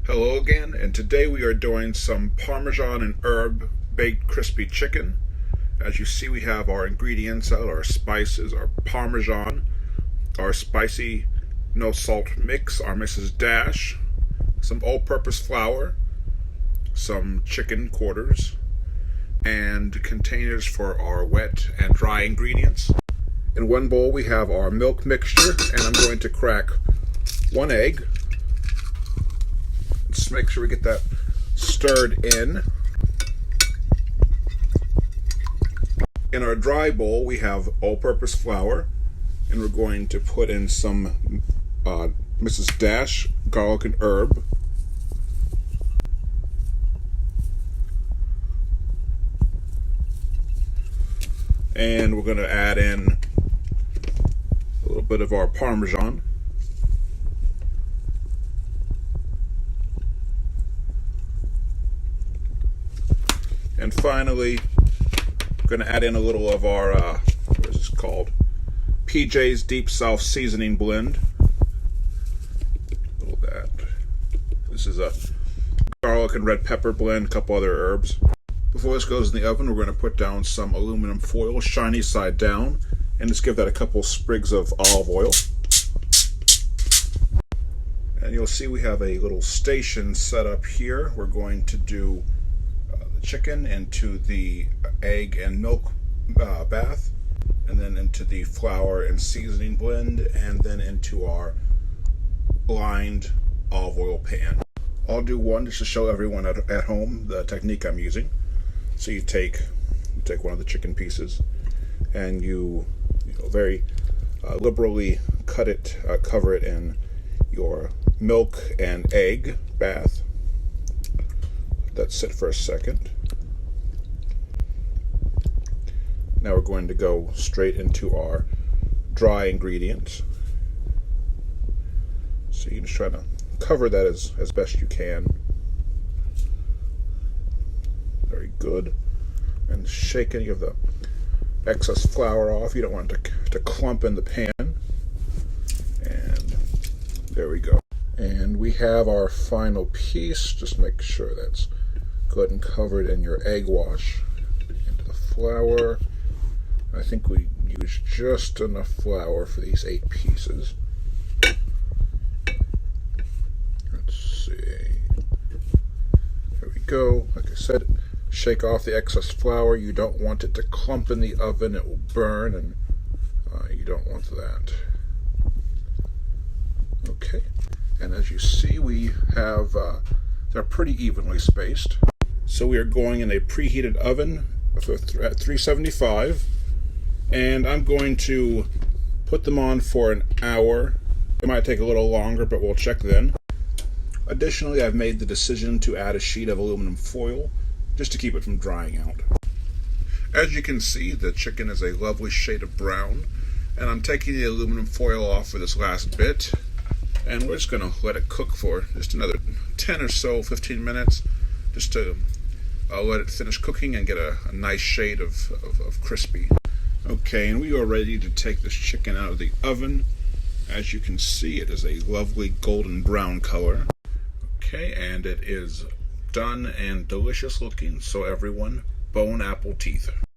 Hello again, and today we are doing some Parmesan and herb baked crispy chicken. As you see, we have our ingredients out, our spices, our Parmesan, our spicy no salt mix, our Mrs. Dash, some all-purpose flour, some chicken quarters, and containers for our wet and dry ingredients. In one bowl we have our milk mixture, and I'm going to crack one egg. Just make sure we get that stirred in. In our dry bowl we have all-purpose flour, and we're going to put in some Mrs. Dash garlic and herb, and we're going to add in a little bit of our Parmesan, and finally we're going to add in a little of our what is this called, PJ's Deep South Seasoning Blend. A little of that. This is a garlic and red pepper blend, a couple other herbs. Before this goes in the oven, we're going to put down some aluminum foil, shiny side down, and just give that a couple sprigs of olive oil. And you'll see we have a little station set up here. We're going to do the chicken into the egg and milk bath, and then into the flour and seasoning blend, and then into our lined olive oil pan. I'll do one just to show everyone at home the technique I'm using. So you take one of the chicken pieces, and you very liberally cut it, cover it in your milk and egg bath. Let that sit for a second. Now we're going to go straight into our dry ingredients. So you just try to cover that as best you can. Very good. And shake any of the excess flour off. You don't want it to clump in the pan. And there we go. And we have our final piece. Just make sure that's good and covered in your egg wash. Into the flour. I think we use just enough flour for these 8 pieces. Let's see. There we go. Like I said, shake off the excess flour. You don't want it to clump in the oven. It will burn, and you don't want that. Okay. And as you see, we have, they're pretty evenly spaced. So we are going in a preheated oven at 375. And I'm going to put them on for an hour. It might take a little longer, but we'll check then. Additionally, I've made the decision to add a sheet of aluminum foil just to keep it from drying out. As you can see, the chicken is a lovely shade of brown, and I'm taking the aluminum foil off for this last bit, and we're just going to let it cook for just another 10 or so, 15 minutes, just to let it finish cooking and get a nice shade of crispy. Okay, and we are ready to take this chicken out of the oven. As you can see, it is a lovely golden brown color. Okay, and it is done and delicious looking, so everyone, bon appetit.